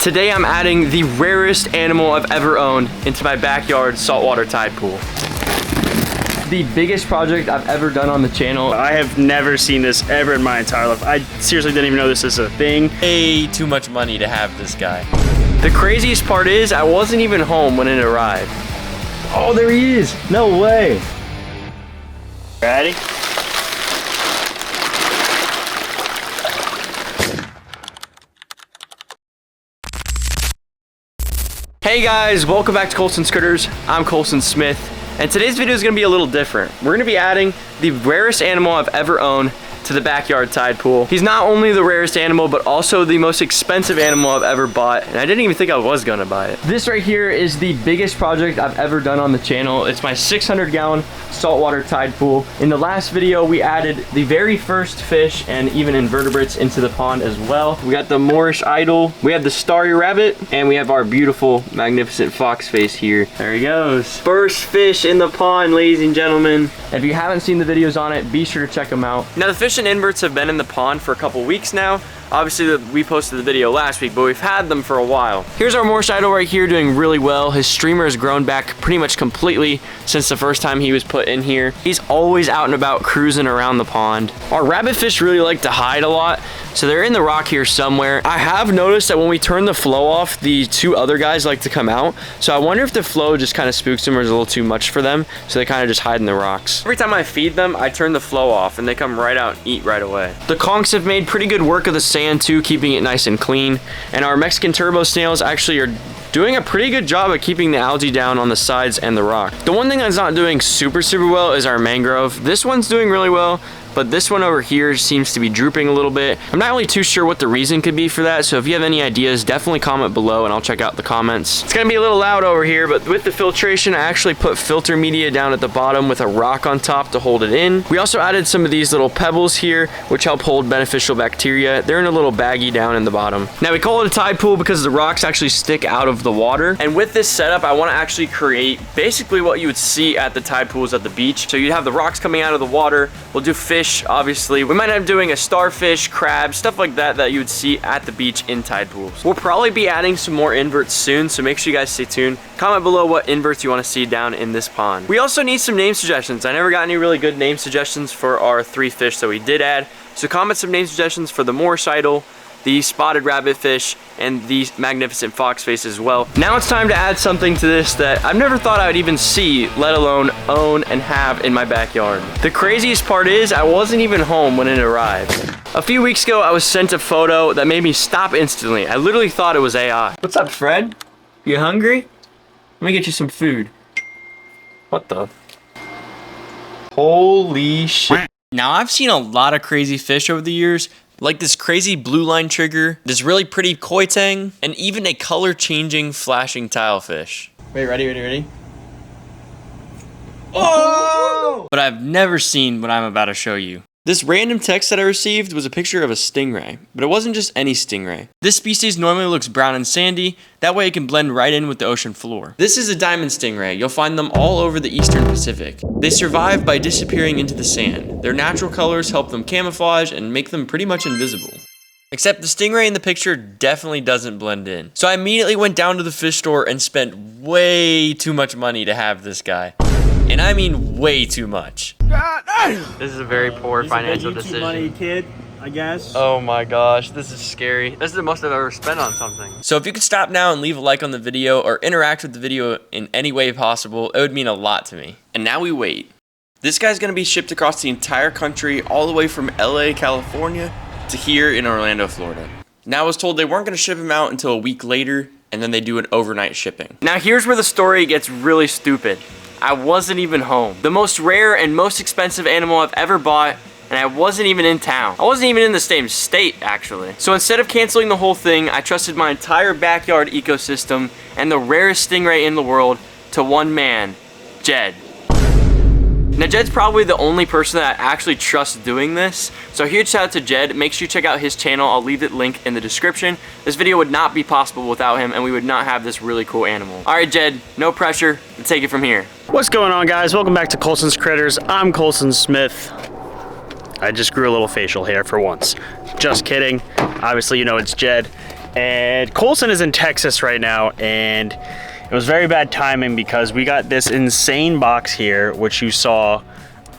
Today I'm adding the rarest animal I've ever owned into my backyard saltwater tide pool. The biggest project I've ever done on the channel. I have never seen this ever in my entire life. I seriously didn't even know this is a thing. Way too much money to have this guy. The craziest part is I wasn't even home when it arrived. Oh, there he is. No way. Ready? Hey guys, welcome back to Colson's Critters. I'm Colson Smith, and today's video is gonna be a little different. We're gonna be adding the rarest animal I've ever owned to the backyard tide pool. He's not only the rarest animal, but also the most expensive animal I've ever bought, and I didn't even think I was gonna buy it. This right here is the biggest project I've ever done on the channel. It's my 600-gallon saltwater tide pool. In the last video, we added the very first fish and even invertebrates into the pond as well. We got the Moorish idol, we have the starry rabbit, and we have our beautiful, magnificent fox face here. There he goes. First fish in the pond, ladies and gentlemen. If you haven't seen the videos on it, be sure to check them out. Now, the fish and inverts have been in the pond for a couple weeks now. Obviously, we posted the video last week, but we've had them for a while. Here's our Moorish idol right here doing really well. His streamer has grown back pretty much completely since the first time he was put in here. He's always out and about cruising around the pond. Our rabbitfish really like to hide a lot, so they're in the rock here somewhere. I have noticed that when we turn the flow off, the two other guys like to come out. So I wonder if the flow just kind of spooks them or is a little too much for them, so they kind of just hide in the rocks. Every time I feed them, I turn the flow off and they come right out and eat right away. The conchs have made pretty good work of the sand too, keeping it nice and clean. And our Mexican turbo snails actually are doing a pretty good job at keeping the algae down on the sides and the rock. The one thing that's not doing super well is our mangrove. This one's doing really well, but this one over here seems to be drooping a little bit. I'm not really too sure what the reason could be for that, so if you have any ideas, definitely comment below and I'll check out the comments. It's gonna be a little loud over here, but with the filtration, I actually put filter media down at the bottom with a rock on top to hold it in. We also added some of these little pebbles here, which help hold beneficial bacteria. They're in a little baggie down in the bottom. Now, we call it a tide pool because the rocks actually stick out of the water. And with this setup, I wanna actually create basically what you would see at the tide pools at the beach. So you'd have the rocks coming out of the water. We'll do fish, obviously. We might end up doing a starfish, crab, stuff like that you would see at the beach in tide pools. We'll probably be adding some more inverts soon, so make sure you guys stay tuned. Comment below what inverts you want to see down in this pond. We also need some name suggestions. I never got any really good name suggestions for our 3 fish that we did add, so comment some name suggestions for the Moorish idol, the spotted rabbitfish, and the magnificent fox face as well. Now it's time to add something to this that I've never thought I would even see, let alone own and have in my backyard. The craziest part is I wasn't even home when it arrived. A few weeks ago, I was sent a photo that made me stop instantly. I literally thought it was AI. What's up, Fred? You hungry? Let me get you some food. What the? Holy shit. Now, I've seen a lot of crazy fish over the years, like this crazy blue line trigger, this really pretty koi tang, and even a color changing flashing tilefish. Wait, ready? Oh! But I've never seen what I'm about to show you. This random text that I received was a picture of a stingray, but it wasn't just any stingray. This species normally looks brown and sandy, that way it can blend right in with the ocean floor. This is a diamond stingray. You'll find them all over the eastern Pacific. They survive by disappearing into the sand. Their natural colors help them camouflage and make them pretty much invisible. Except the stingray in the picture definitely doesn't blend in. So I immediately went down to the fish store and spent way too much money to have this guy. And I mean way too much. This is a very poor financial decision. Money, kid, I guess. Oh my gosh, this is scary. This is the most I've ever spent on something. So if you could stop now and leave a like on the video or interact with the video in any way possible, it would mean a lot to me. And now we wait. This guy's gonna be shipped across the entire country, all the way from LA, California, to here in Orlando, Florida. Now I was told they weren't gonna ship him out until a week later, and then they do an overnight shipping. Now here's where the story gets really stupid. I wasn't even home. The most rare and most expensive animal I've ever bought, and I wasn't even in town. I wasn't even in the same state, actually. So instead of canceling the whole thing, I trusted my entire backyard ecosystem and the rarest stingray in the world to one man, Jed. Now, Jed's probably the only person that I actually trust doing this, so huge shout out to Jed. Make sure you check out his channel. I'll leave the link in the description. This video would not be possible without him, and we would not have this really cool animal. All right, Jed, no pressure. Let's take it from here. What's going on, guys? Welcome back to Colson's Critters. I'm Colson Smith. I just grew a little facial hair for once. Just kidding. Obviously, you know it's Jed. And Colson is in Texas right now, and it was very bad timing because we got this insane box here, which you saw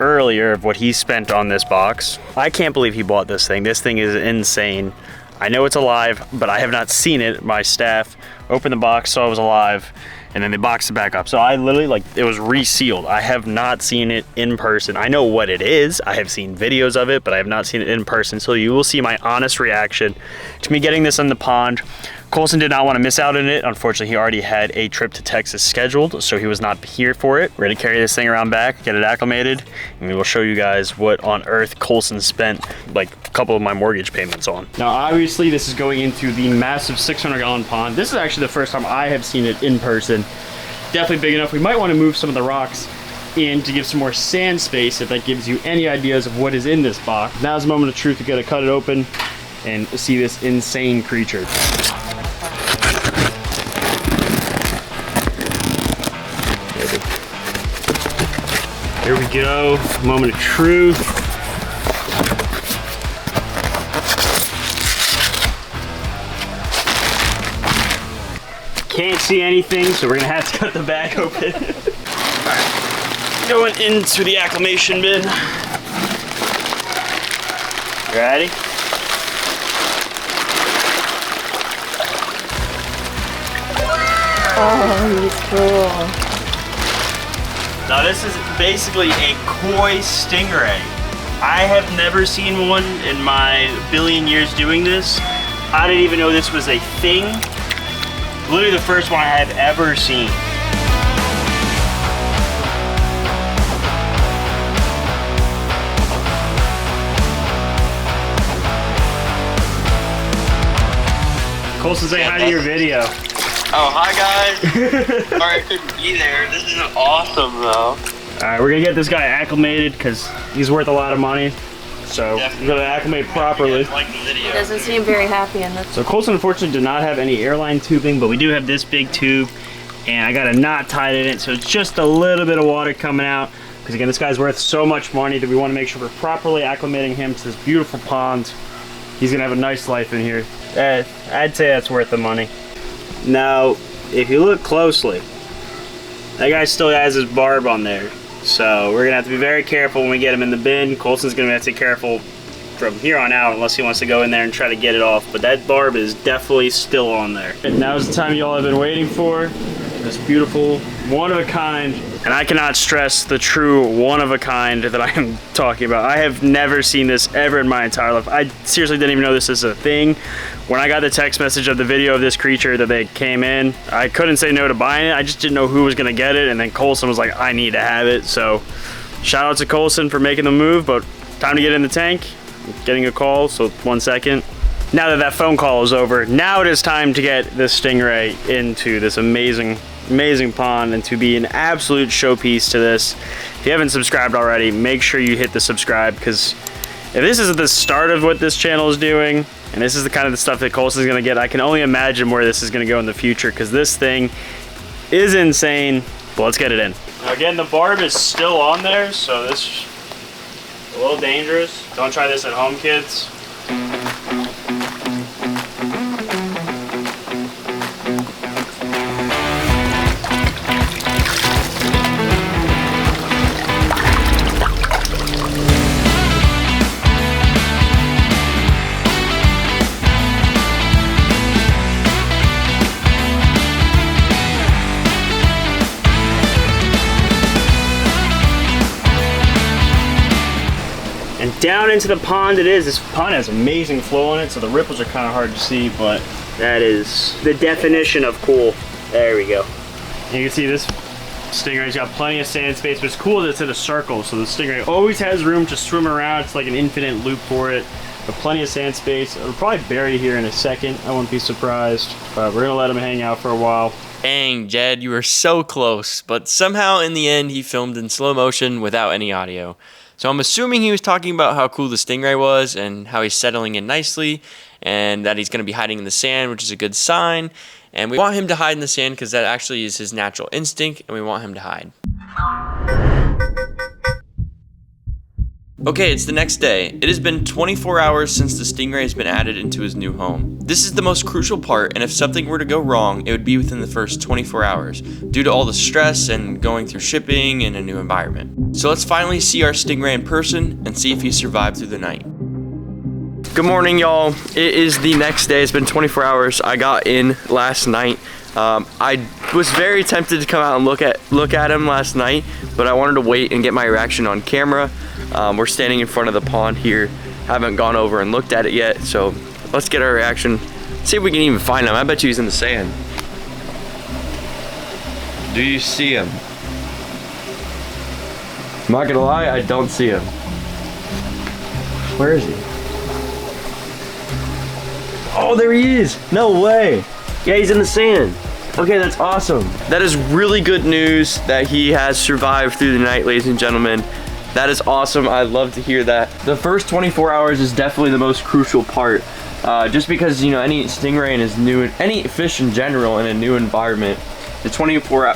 earlier of what he spent on this box. I can't believe he bought this thing. This thing is insane. I know it's alive, but I have not seen it. My staff opened the box, saw it was alive, and then they boxed it back up. So I literally, like, it was resealed. I have not seen it in person. I know what it is. I have seen videos of it, but I have not seen it in person. So you will see my honest reaction to me getting this in the pond. Colson did not want to miss out on it. Unfortunately, he already had a trip to Texas scheduled, so he was not here for it. We're gonna carry this thing around back, get it acclimated, and we will show you guys what on earth Colson spent like a couple of my mortgage payments on. Now, obviously, this is going into the massive 600-gallon pond. This is actually the first time I have seen it in person. Definitely big enough. We might want to move some of the rocks in to give some more sand space if that gives you any ideas of what is in this box. Now's the moment of truth. We gotta cut it open and see this insane creature. Here we go, moment of truth. Can't see anything, so we're gonna have to cut the bag open. All right, going into the acclimation bin. Ready? Oh, he's cool. Now this is basically a koi stingray. I have never seen one in my billion years doing this. I didn't even know this was a thing. Literally the first one I have ever seen. Colson, say hi to your video. Oh, hi guys. Sorry I couldn't be there. This is awesome though. Alright, we're gonna get this guy acclimated because he's worth a lot of money. So we're gonna acclimate properly. Like the video. He doesn't seem very happy in this. So Colson unfortunately did not have any airline tubing, but we do have this big tube, and I got a knot tied in it, so it's just a little bit of water coming out. Because again, this guy's worth so much money that we want to make sure we're properly acclimating him to this beautiful pond. He's gonna have a nice life in here. I'd say that's worth the money. Now, if you look closely, that guy still has his barb on there. So we're gonna have to be very careful when we get him in the bin. Colson's gonna have to be careful from here on out unless he wants to go in there and try to get it off. But that barb is definitely still on there. And now's the time y'all have been waiting for. This beautiful, one-of-a-kind, and I cannot stress the true one-of-a-kind that I am talking about. I have never seen this ever in my entire life. I seriously didn't even know this is a thing. When I got the text message of the video of this creature that they came in, I couldn't say no to buying it. I just didn't know who was gonna get it, and then Colson was like, I need to have it. So shout out to Colson for making the move, but time to get in the tank. Getting a call, so 1 second. Now that that phone call is over, now it is time to get this stingray into this amazing pond and to be an absolute showpiece to this. If you haven't subscribed already, make sure you hit the subscribe, because if this is the start of what this channel is doing, and this is the kind of the stuff that Colson's gonna get, I can only imagine where this is gonna go in the future, because this thing is insane. But let's get it in. Now again, the barb is still on there, so this is a little dangerous. Don't try this at home, kids. And down into the pond it is. This pond has amazing flow in it, so the ripples are kind of hard to see, but that is the definition of cool. There we go. And you can see this stingray's got plenty of sand space, but it's cool that it's in a circle, so the stingray always has room to swim around. It's like an infinite loop for it. But plenty of sand space. It'll probably bury here in a second. I wouldn't be surprised. But we're gonna let him hang out for a while. Dang, Jed, you were so close, but somehow in the end he filmed in slow motion without any audio. So I'm assuming he was talking about how cool the stingray was and how he's settling in nicely and that he's going to be hiding in the sand, which is a good sign. And we want him to hide in the sand because that actually is his natural instinct, and we want him to hide. Okay, it's the next day. It has been 24 hours since the Stingray has been added into his new home. This is the most crucial part, and if something were to go wrong, it would be within the first 24 hours, due to all the stress and going through shipping in a new environment. So let's finally see our Stingray in person and see if he survived through the night. Good morning, y'all. It is the next day. It's been 24 hours. I got in last night. I was very tempted to come out and look at him last night, but I wanted to wait and get my reaction on camera. We're standing in front of the pond here. Haven't gone over and looked at it yet, so let's get our reaction. See if we can even find him. I bet you he's in the sand. Do you see him? I'm not gonna lie, I don't see him. Where is he? Oh, there he is! No way! Yeah, he's in the sand. Okay, that's awesome. That is really good news that he has survived through the night, ladies and gentlemen. That is awesome. I love to hear that. The first 24 hours is definitely the most crucial part. Just because, you know, any stingray in his new, any fish in general in a new environment, the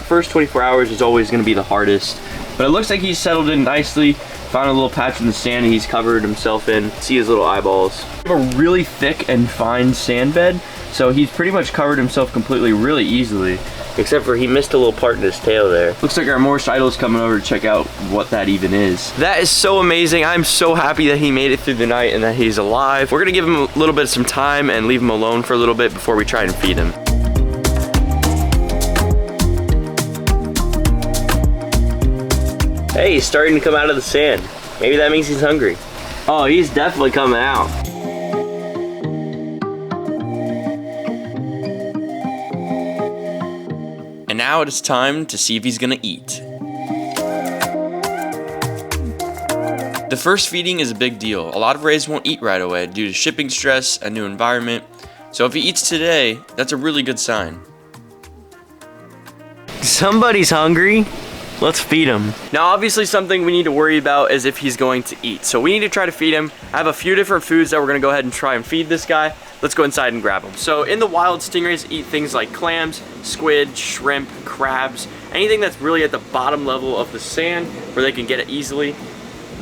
first 24 hours is always going to be the hardest. But it looks like he's settled in nicely. Found a little patch in the sand and he's covered himself in. See his little eyeballs. We have a really thick and fine sand bed, so he's pretty much covered himself completely really easily. Except for he missed a little part in his tail there. Looks like our Morse idol's coming over to check out what that even is. That is so amazing. I'm so happy that he made it through the night and that he's alive. We're gonna give him a little bit of some time and leave him alone for a little bit before we try and feed him. Hey, he's starting to come out of the sand. Maybe that means he's hungry. Oh, he's definitely coming out. And now it is time to see if he's gonna eat. The first feeding is a big deal. A lot of rays won't eat right away due to shipping stress, a new environment. So if he eats today, that's a really good sign. Somebody's hungry. Let's feed him. Now, obviously something we need to worry about is if he's going to eat. So we need to try to feed him. I have a few different foods that we're gonna go ahead and try and feed this guy. Let's go inside and grab him. So in the wild, stingrays eat things like clams, squid, shrimp, crabs, anything that's really at the bottom level of the sand where they can get it easily.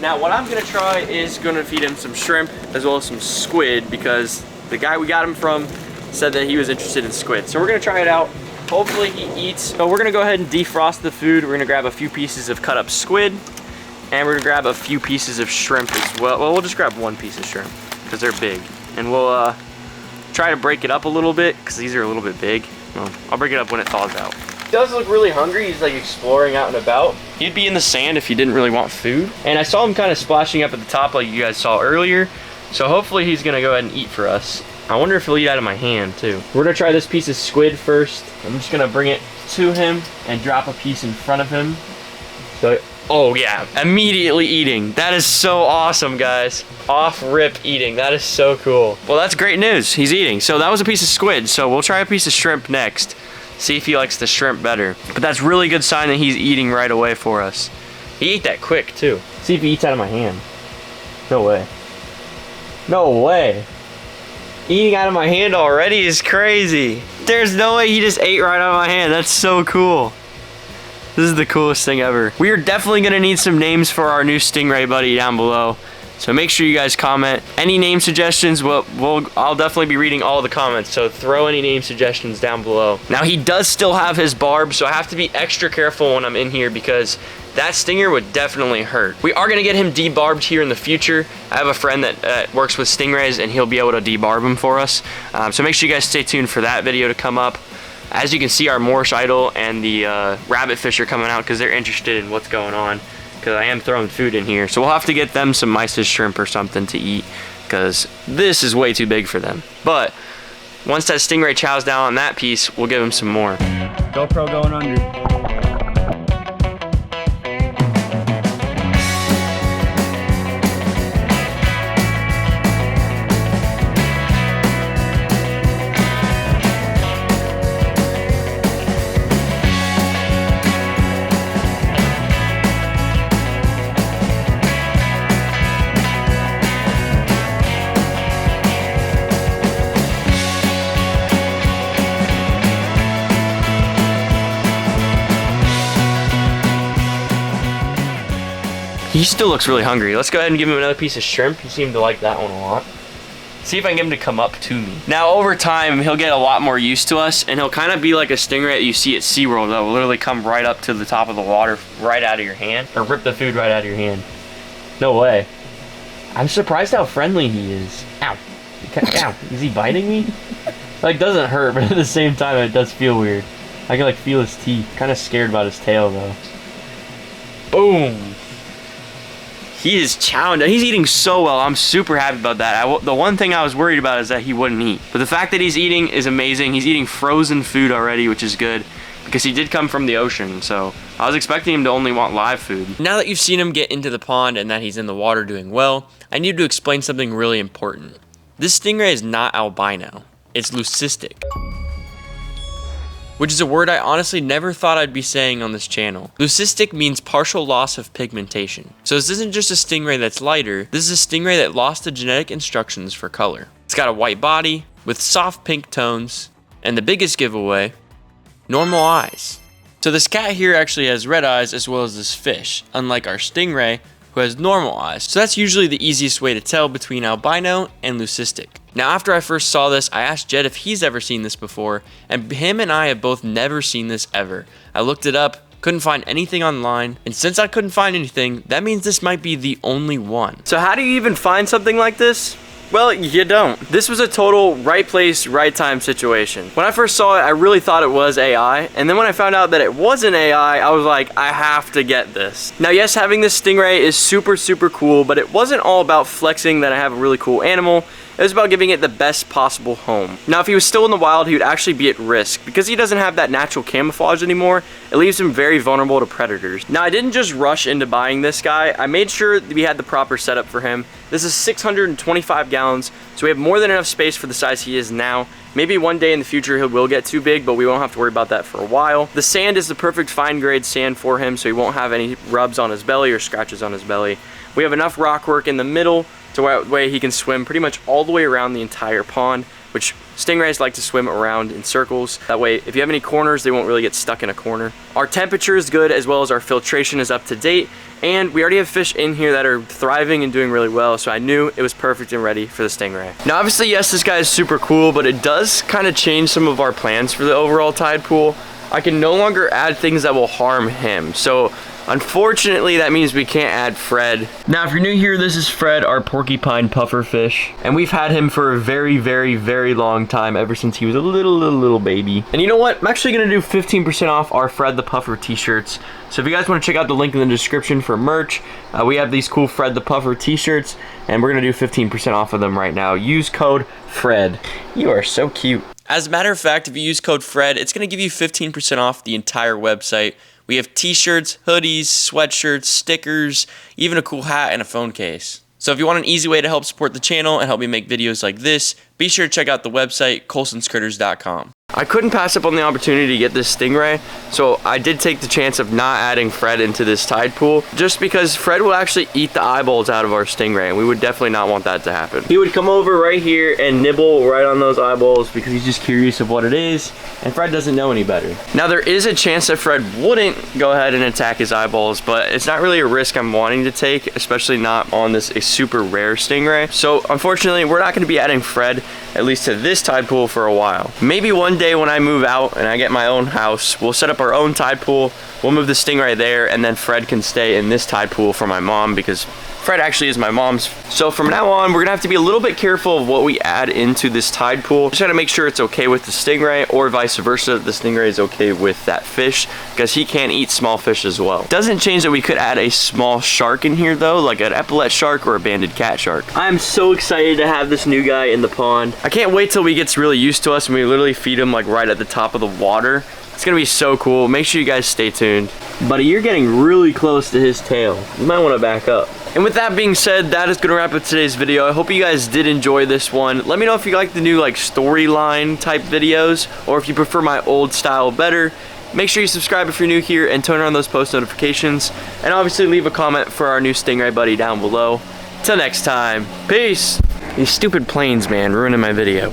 Now what I'm gonna try is gonna feed him some shrimp as well as some squid because the guy we got him from said that he was interested in squid. So we're gonna try it out. Hopefully he eats. So we're gonna go ahead and defrost the food. We're gonna grab a few pieces of cut up squid and we're gonna grab a few pieces of shrimp as well. Well, we'll just grab one piece of shrimp because they're big. And we'll try to break it up a little bit because these are a little bit big. Well, I'll break it up when it thaws out. He does look really hungry. He's like exploring out and about. He'd be in the sand if he didn't really want food. And I saw him kind of splashing up at the top like you guys saw earlier. So hopefully he's gonna go ahead and eat for us. I wonder if he'll eat out of my hand too. We're gonna try this piece of squid first. I'm just gonna bring it to him and drop a piece in front of him. So, oh yeah, immediately eating. That is so awesome, guys. Off rip eating, that is so cool. Well, that's great news, he's eating. So that was a piece of squid, so we'll try a piece of shrimp next. See if he likes the shrimp better. But that's really good sign that he's eating right away for us. He ate that quick too. See if he eats out of my hand. No way. No way. Eating out of my hand already is crazy. There's no way he just ate right out of my hand. That's so cool. This is the coolest thing ever. We are definitely gonna need some names for our new stingray buddy down below. So make sure you guys comment. Any name suggestions, I'll definitely be reading all the comments. So throw any name suggestions down below. Now he does still have his barb, so I have to be extra careful when I'm in here because that stinger would definitely hurt. We are gonna get him debarbed here in the future. I have a friend that works with stingrays and he'll be able to debarb him for us. So make sure you guys stay tuned for that video to come up. As you can see, our Morse idol and the rabbit fish are coming out because they're interested in what's going on. Because I am throwing food in here. So we'll have to get them some mysis shrimp or something to eat because this is way too big for them. But once that stingray chows down on that piece, we'll give him some more. GoPro going under. He still looks really hungry. Let's go ahead and give him another piece of shrimp. He seemed to like that one a lot. See if I can get him to come up to me. Now, over time, he'll get a lot more used to us, and he'll kind of be like a stingray that you see at SeaWorld that will literally come right up to the top of the water, right out of your hand, or rip the food right out of your hand. No way. I'm surprised how friendly he is. Ow. Ow. Is he biting me? Like, doesn't hurt, but at the same time, it does feel weird. I can, like, feel his teeth. Kind of scared about his tail, though. Boom. He is chowing. He's eating so well. I'm super happy about that. The one thing I was worried about is that he wouldn't eat. But the fact that he's eating is amazing. He's eating frozen food already, which is good, because he did come from the ocean. So I was expecting him to only want live food. Now that you've seen him get into the pond and that he's in the water doing well, I need to explain something really important. This stingray is not albino. It's leucistic, which is a word I honestly never thought I'd be saying on this channel. Leucistic means partial loss of pigmentation. So this isn't just a stingray that's lighter, this is a stingray that lost the genetic instructions for color. It's got a white body with soft pink tones, and the biggest giveaway, normal eyes. So this cat here actually has red eyes as well as this fish, unlike our stingray who has normal eyes. So that's usually the easiest way to tell between albino and leucistic. Now, after I first saw this, I asked Jed if he's ever seen this before, and him and I have both never seen this ever. I looked it up, couldn't find anything online, and since I couldn't find anything, that means this might be the only one. So how do you even find something like this? Well, you don't. This was a total right place, right time situation. When I first saw it, I really thought it was AI, and then when I found out that it wasn't AI, I was like, I have to get this. Now, yes, having this stingray is super, super cool, but it wasn't all about flexing that I have a really cool animal. It was about giving it the best possible home. Now, if he was still in the wild, he would actually be at risk. Because he doesn't have that natural camouflage anymore, it leaves him very vulnerable to predators. Now, I didn't just rush into buying this guy. I made sure that we had the proper setup for him. This is 625 gallons, so we have more than enough space for the size he is now. Maybe one day in the future he will get too big, but we won't have to worry about that for a while. The sand is the perfect fine grade sand for him, so he won't have any rubs on his belly or scratches on his belly. We have enough rock work in the middle, so that way he can swim pretty much all the way around the entire pond, which stingrays like to swim around in circles. That way, if you have any corners, they won't really get stuck in a corner. Our temperature is good, as well as our filtration is up to date, and we already have fish in here that are thriving and doing really well, so I knew it was perfect and ready for the stingray. Now, obviously, yes, this guy is super cool, but it does kind of change some of our plans for the overall tide pool. I can no longer add things that will harm him, so unfortunately, that means we can't add Fred. Now, if you're new here, this is Fred, our porcupine puffer fish. And we've had him for a very, very, very long time, ever since he was a little baby. And you know what? I'm actually gonna do 15% off our Fred the Puffer t-shirts. So if you guys wanna check out the link in the description for merch, we have these cool Fred the Puffer t-shirts, and we're gonna do 15% off of them right now. Use code FRED. You are so cute. As a matter of fact, if you use code FRED, it's going to give you 15% off the entire website. We have t-shirts, hoodies, sweatshirts, stickers, even a cool hat and a phone case. So if you want an easy way to help support the channel and help me make videos like this, be sure to check out the website, colsonscritters.com. I couldn't pass up on the opportunity to get this stingray, so I did take the chance of not adding Fred into this tide pool, just because Fred will actually eat the eyeballs out of our stingray, and we would definitely not want that to happen. He would come over right here and nibble right on those eyeballs because he's just curious of what it is, and Fred doesn't know any better. Now, there is a chance that Fred wouldn't go ahead and attack his eyeballs, but it's not really a risk I'm wanting to take, especially not on this super rare stingray. So unfortunately, we're not going to be adding Fred, at least to this tide pool, for a while. Maybe one day when I move out and I get my own house, we'll set up our own tide pool, we'll move the stingray there, and then Fred can stay in this tide pool for my mom, because Fred actually is my mom's. So from now on, we're gonna have to be a little bit careful of what we add into this tide pool. Just gotta make sure it's okay with the stingray, or vice versa, the stingray is okay with that fish, because he can eat small fish as well. Doesn't change that we could add a small shark in here though, like an epaulet shark or a banded cat shark. I'm so excited to have this new guy in the pond. I can't wait till he gets really used to us and we literally feed him like right at the top of the water. It's gonna be so cool. Make sure you guys stay tuned. Buddy, you're getting really close to his tail. You might wanna back up. And with that being said, that is gonna wrap up today's video. I hope you guys did enjoy this one. Let me know if you like the new like storyline type videos, or if you prefer my old style better. Make sure you subscribe if you're new here and turn on those post notifications. And obviously leave a comment for our new stingray buddy down below. Till next time, peace. These stupid planes, man, ruining my video.